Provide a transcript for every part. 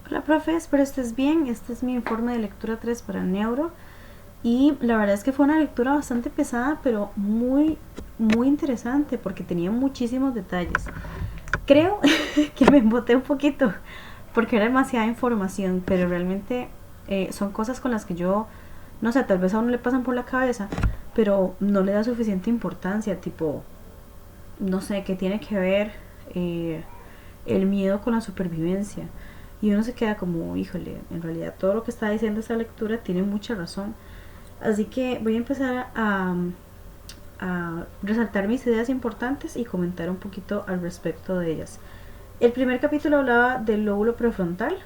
Hola, profe, espero estés bien. Este es mi informe de lectura 3 para Neuro. Y la verdad es que fue una lectura bastante pesada, pero muy interesante porque tenía muchísimos detalles. Creo que me emboté un poquito porque era demasiada información, pero realmente son cosas con las que yo, no sé, tal vez a uno le pasan por la cabeza, pero no le da suficiente importancia, tipo, no sé, qué tiene que ver eh, el miedo con la supervivencia. Y uno se queda como, híjole, en realidad todo lo que está diciendo esta lectura tiene mucha razón. Así que voy a empezar a resaltar mis ideas importantes y comentar un poquito al respecto de ellas. El primer capítulo hablaba del lóbulo prefrontal.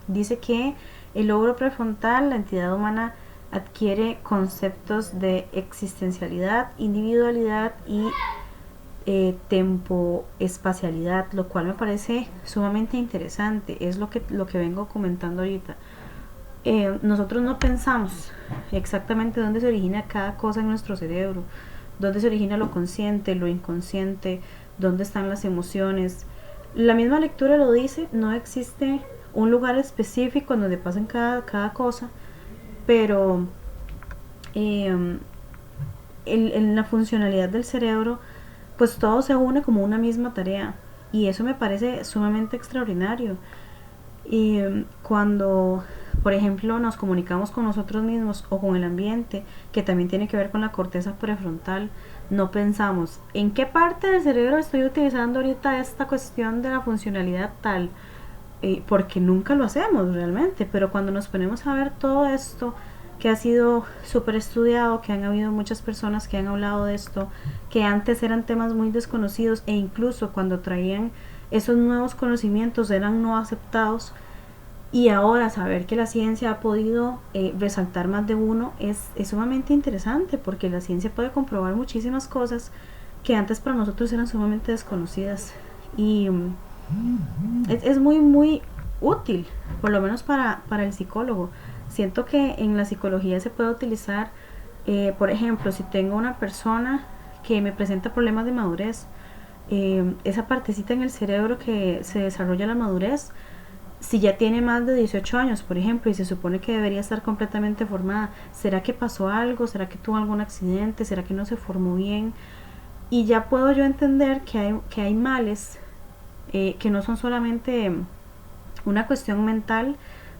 Dice que el lóbulo prefrontal, la entidad humana, adquiere conceptos de existencialidad, individualidad y tempo-espacialidad, lo cual me parece sumamente interesante. Es lo que vengo comentando ahorita. Nosotros no pensamos exactamente dónde se origina cada cosa en nuestro cerebro, dónde se origina lo consciente, lo inconsciente, dónde están las emociones. La misma lectura lo dice, no existe un lugar específico donde pasen cada cosa, pero eh, en la funcionalidad del cerebro, pues todo se une como una misma tarea. Y eso me parece sumamente extraordinario. Y cuando, por ejemplo, nos comunicamos con nosotros mismos o con el ambiente, que también tiene que ver con la corteza prefrontal, no pensamos en qué parte del cerebro estoy utilizando ahorita esta cuestión de la funcionalidad tal, porque nunca lo hacemos realmente, pero cuando nos ponemos a ver todo esto que ha sido súper estudiado, que han habido muchas personas que han hablado de esto, que antes eran temas muy desconocidos e incluso cuando traían esos nuevos conocimientos eran no aceptados, y ahora saber que la ciencia ha podido resaltar más de uno es sumamente interesante porque la ciencia puede comprobar muchísimas cosas que antes para nosotros eran sumamente desconocidas. Y es muy útil, por lo menos para el psicólogo. Siento que en la psicología se puede utilizar, por ejemplo, si tengo una persona que me presenta problemas de madurez, esa partecita en el cerebro que se desarrolla la madurez, si ya tiene más de 18 años, por ejemplo, y se supone que debería estar completamente formada, ¿será que pasó algo? ¿Será que tuvo algún accidente? ¿Será que no se formó bien? Y ya puedo yo entender que hay males que no son solamente una cuestión mental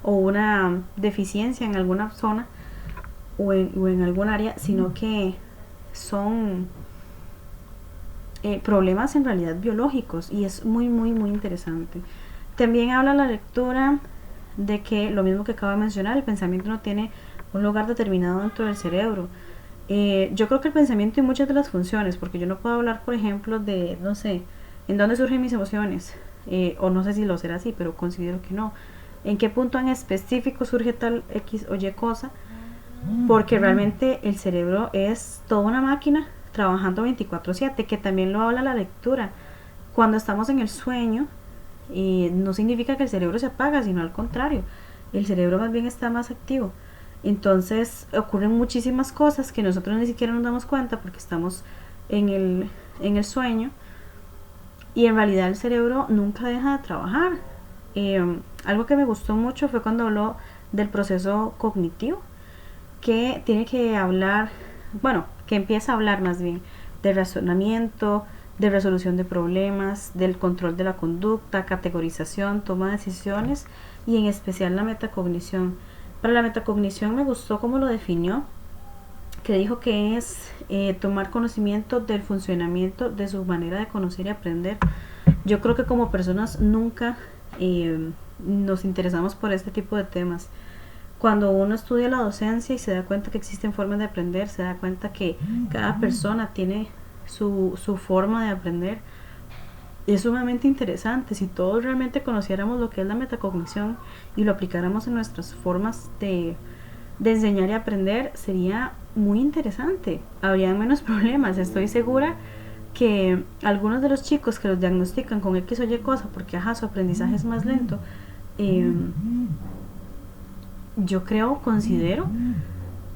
o una deficiencia en alguna zona o en algún área, sino que son problemas en realidad biológicos, y es muy interesante. También habla la lectura de que lo mismo que acabo de mencionar, el pensamiento no tiene un lugar determinado dentro del cerebro. Yo creo que el pensamiento y muchas de las funciones, porque yo no puedo hablar, por ejemplo, de, no sé, en dónde surgen mis emociones, o no sé si lo será así, pero considero que no. En qué punto en específico surge tal X o Y cosa, porque realmente el cerebro es toda una máquina trabajando 24/7, que también lo habla la lectura. Cuando estamos en el sueño, no significa que el cerebro se apaga, sino al contrario, el cerebro más bien está más activo. Entonces ocurren muchísimas cosas que nosotros ni siquiera nos damos cuenta porque estamos en en el sueño, y en realidad el cerebro nunca deja de trabajar. Algo que me gustó mucho fue cuando habló del proceso cognitivo, que tiene que hablar, bueno, que empieza a hablar más bien de razonamiento, de resolución de problemas, del control de la conducta, categorización, toma de decisiones y en especial la metacognición. Para la metacognición me gustó cómo lo definió, que dijo que es tomar conocimiento del funcionamiento de su manera de conocer y aprender. Yo creo que como personas nunca nos interesamos por este tipo de temas. Cuando uno estudia la docencia y se da cuenta que existen formas de aprender, se da cuenta que cada persona tiene su forma de aprender. Es sumamente interesante. Si todos realmente conociéramos lo que es la metacognición y lo aplicáramos en nuestras formas de enseñar y aprender, sería muy interesante. Habría menos problemas. Estoy segura que algunos de los chicos que los diagnostican con X o Y cosa porque su aprendizaje es más lento, eh, yo creo, considero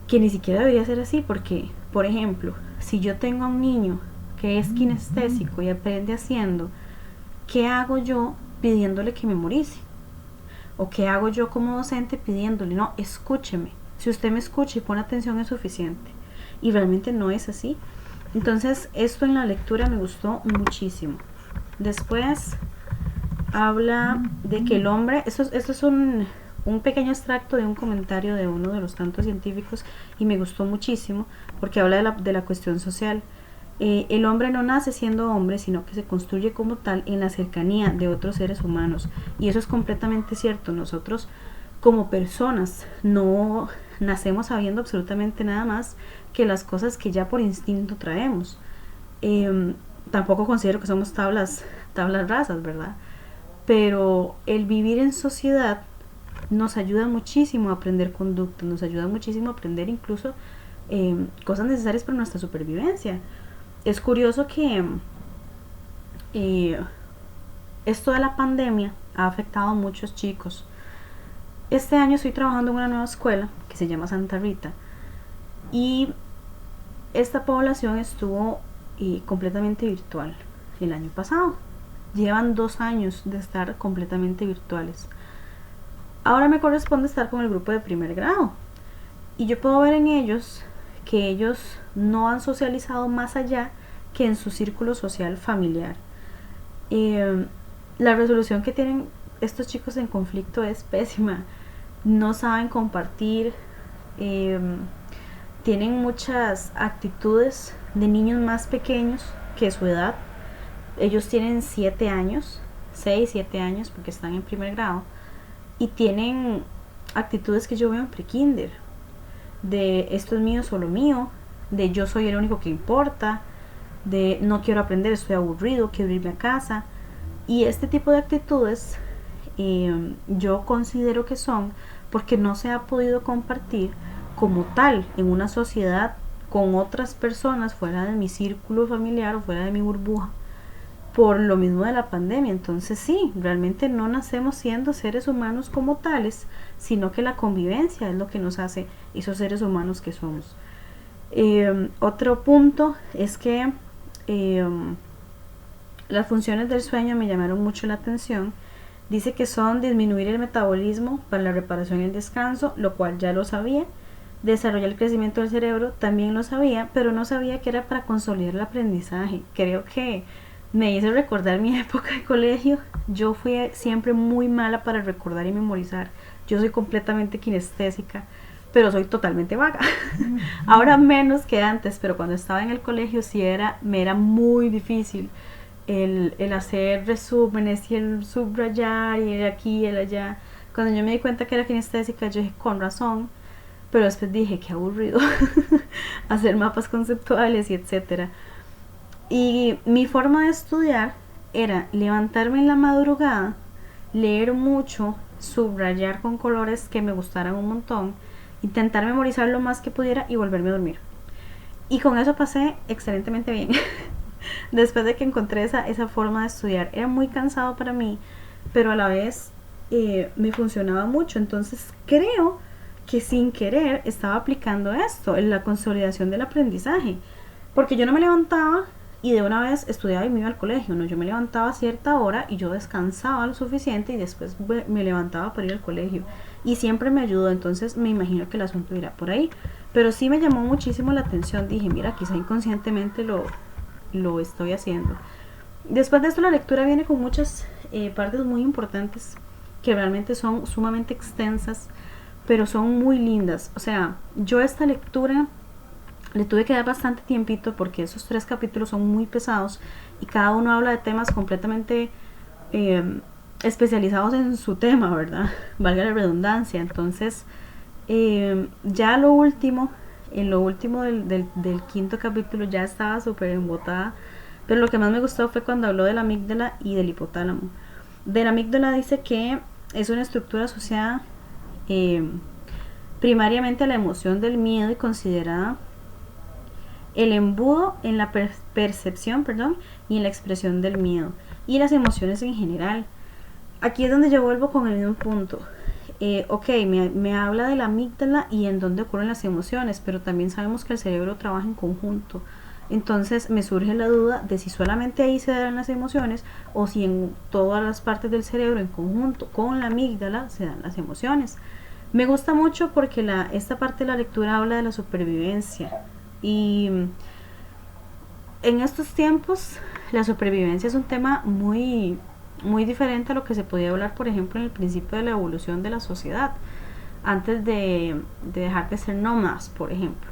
que ni siquiera debería ser así, porque, por ejemplo, si yo tengo a un niño que es kinestésico y aprende haciendo, ¿qué hago yo pidiéndole que memorice? ¿O qué hago yo como docente pidiéndole? No, escúcheme. Si usted me escucha y pone atención es suficiente. Y realmente no es así. Entonces, esto en la lectura me gustó muchísimo. Después habla de que el hombre, esto es un pequeño extracto de un comentario de uno de los tantos científicos y me gustó muchísimo porque habla de la cuestión social. El hombre no nace siendo hombre, sino que se construye como tal en la cercanía de otros seres humanos. Y eso es completamente cierto. Nosotros como personas no nacemos sabiendo absolutamente nada más que las cosas que ya por instinto traemos. Tampoco considero que somos tablas rasas, ¿verdad? Pero el vivir en sociedad nos ayuda muchísimo a aprender conducta, nos ayuda muchísimo a aprender incluso cosas necesarias para nuestra supervivencia. Es curioso que esto de la pandemia ha afectado a muchos chicos. Este año estoy trabajando en una nueva escuela que se llama Santa Rita y esta población estuvo completamente virtual el año pasado. Llevan 2 años de estar completamente virtuales. Ahora me corresponde estar con el grupo de primer grado y yo puedo ver en ellos que ellos no han socializado más allá que en su círculo social familiar. La resolución que tienen estos chicos en conflicto es pésima. No saben compartir, tienen muchas actitudes de niños más pequeños que su edad. Ellos tienen 7 años, 6, 7 años porque están en primer grado y tienen actitudes que yo veo en prekinder, de esto es mío, solo mío, de yo soy el único que importa, de no quiero aprender, estoy aburrido, quiero irme a casa. Y este tipo de actitudes yo considero que son porque no se ha podido compartir como tal en una sociedad con otras personas fuera de mi círculo familiar o fuera de mi burbuja por lo mismo de la pandemia. Entonces sí, realmente no nacemos siendo seres humanos como tales, sino que la convivencia es lo que nos hace esos seres humanos que somos. Otro punto es que las funciones del sueño me llamaron mucho la atención. Dice que son disminuir el metabolismo para la reparación y el descanso, lo cual ya lo sabía. Desarrollar el crecimiento del cerebro, también lo sabía, pero no sabía que era para consolidar el aprendizaje. Creo que me hizo recordar mi época de colegio. Yo fui siempre muy mala para recordar y memorizar. Yo soy completamente kinestésica, pero soy totalmente vaga. Ahora menos que antes, pero cuando estaba en el colegio sí me era muy difícil el hacer resúmenes y el subrayar y el aquí y el allá. Cuando yo me di cuenta que era kinestésica, yo dije, con razón, pero después dije, qué aburrido hacer mapas conceptuales y etcétera. Y mi forma de estudiar era levantarme en la madrugada, leer mucho, subrayar con colores que me gustaran un montón, intentar memorizar lo más que pudiera y volverme a dormir. Y con eso pasé excelentemente bien. Después de que encontré esa forma de estudiar, era muy cansado para mí, pero a la vez me funcionaba mucho. Entonces creo que sin querer estaba aplicando esto, en la consolidación del aprendizaje, porque yo no me levantaba y de una vez estudiaba y me iba al colegio, no, yo me levantaba a cierta hora y yo descansaba lo suficiente y después me levantaba para ir al colegio y siempre me ayudó. Entonces me imagino que el asunto irá por ahí, pero sí me llamó muchísimo la atención. Dije, mira, quizá inconscientemente lo estoy haciendo. Después de esto la lectura viene con muchas partes muy importantes que realmente son sumamente extensas, pero son muy lindas. O sea, yo esta lectura le tuve que dar bastante tiempito porque esos 3 capítulos son muy pesados y cada uno habla de temas completamente especializados en su tema, ¿verdad? Valga la redundancia. Entonces ya en lo último del 5.º capítulo ya estaba súper embotada, pero lo que más me gustó fue cuando habló de la amígdala y del hipotálamo. De la amígdala dice que es una estructura asociada primariamente a la emoción del miedo y considerada el embudo en la percepción, y en la expresión del miedo y las emociones en general. Aquí es donde yo vuelvo con el mismo punto. Me habla de la amígdala y en dónde ocurren las emociones, pero también sabemos que el cerebro trabaja en conjunto. Entonces me surge la duda de si solamente ahí se dan las emociones o si en todas las partes del cerebro en conjunto con la amígdala se dan las emociones. Me gusta mucho porque esta parte de la lectura habla de la supervivencia y en estos tiempos la supervivencia es un tema muy diferente a lo que se podía hablar, por ejemplo, en el principio de la evolución de la sociedad, antes de dejar de ser nómadas, por ejemplo.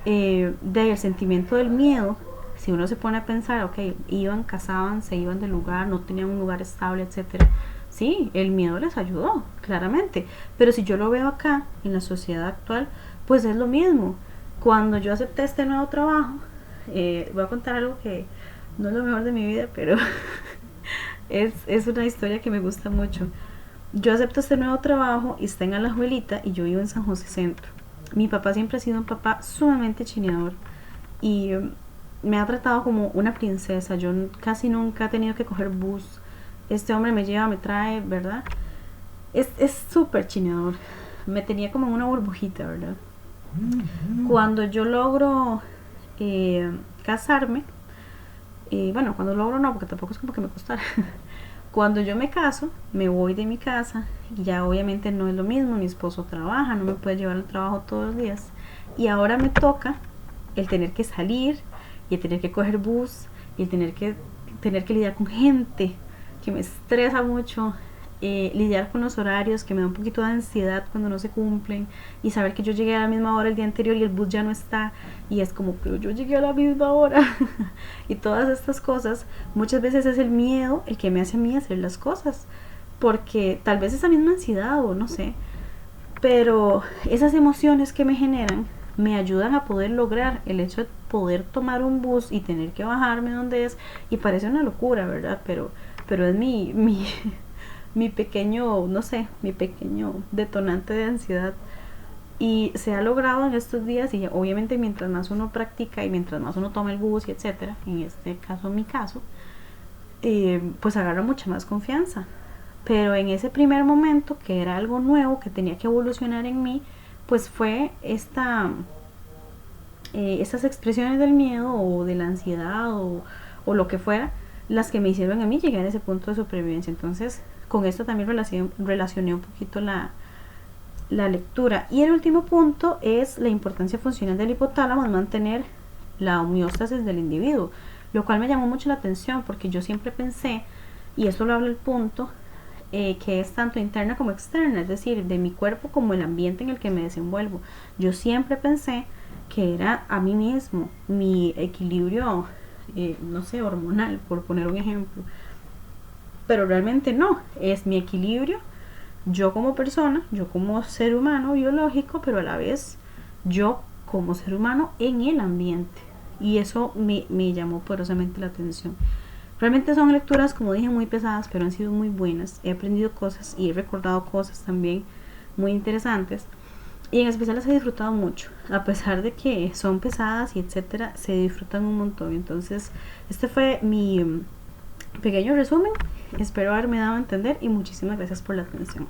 El sentimiento del miedo, si uno se pone a pensar, ok, iban, cazaban, se iban del lugar, no tenían un lugar estable, etcétera. Sí, el miedo les ayudó, claramente. Pero si yo lo veo acá, en la sociedad actual, pues es lo mismo. Cuando yo acepté este nuevo trabajo, voy a contar algo que no es lo mejor de mi vida, pero es una historia que me gusta mucho. Yo acepto este nuevo trabajo y está en Alajuelita y yo vivo en San José Centro. Mi papá siempre ha sido un papá sumamente chineador y me ha tratado como una princesa. Yo casi nunca he tenido que coger bus. Este hombre me lleva, me trae, ¿verdad? Es súper chineador. Me tenía como en una burbujita, ¿verdad? Cuando yo logro casarme, bueno, cuando logro no, porque tampoco es como que me costara. Cuando yo me caso, me voy de mi casa y ya obviamente no es lo mismo, mi esposo trabaja, no me puede llevar al trabajo todos los días y ahora me toca el tener que salir y el tener que coger bus y el tener que lidiar con gente que me estresa mucho, lidiar con los horarios que me da un poquito de ansiedad cuando no se cumplen y saber que yo llegué a la misma hora el día anterior y el bus ya no está y es como, pero yo llegué a la misma hora y todas estas cosas, muchas veces es el miedo el que me hace a mí hacer las cosas, porque tal vez esa misma ansiedad o no sé, pero esas emociones que me generan me ayudan a poder lograr el hecho de poder tomar un bus y tener que bajarme donde es, y parece una locura, ¿verdad? Pero es mi pequeño, no sé, mi pequeño detonante de ansiedad. Y se ha logrado en estos días y obviamente mientras más uno practica y mientras más uno toma el bus y etcétera, en este caso, en mi caso, pues agarra mucha más confianza. Pero en ese primer momento, que era algo nuevo, que tenía que evolucionar en mí, pues fue estas expresiones del miedo o de la ansiedad o lo que fuera, las que me hicieron a mí llegar a ese punto de supervivencia. Entonces, con esto también relacioné un poquito la lectura. Y el último punto es la importancia funcional del hipotálamo en mantener la homeostasis del individuo, lo cual me llamó mucho la atención porque yo siempre pensé, y esto lo habla el punto, que es tanto interna como externa, es decir, de mi cuerpo como el ambiente en el que me desenvuelvo. Yo siempre pensé que era a mí mismo, mi equilibrio, no sé, hormonal, por poner un ejemplo. Pero realmente no, es mi equilibrio, yo como persona, yo como ser humano biológico, pero a la vez yo como ser humano en el ambiente. Y eso me llamó poderosamente la atención. Realmente son lecturas, como dije, muy pesadas, pero han sido muy buenas. He aprendido cosas y he recordado cosas también muy interesantes. Y en especial las he disfrutado mucho. A pesar de que son pesadas y etcétera, se disfrutan un montón. Entonces, este fue mi pequeño resumen. Espero haberme dado a entender y muchísimas gracias por la atención.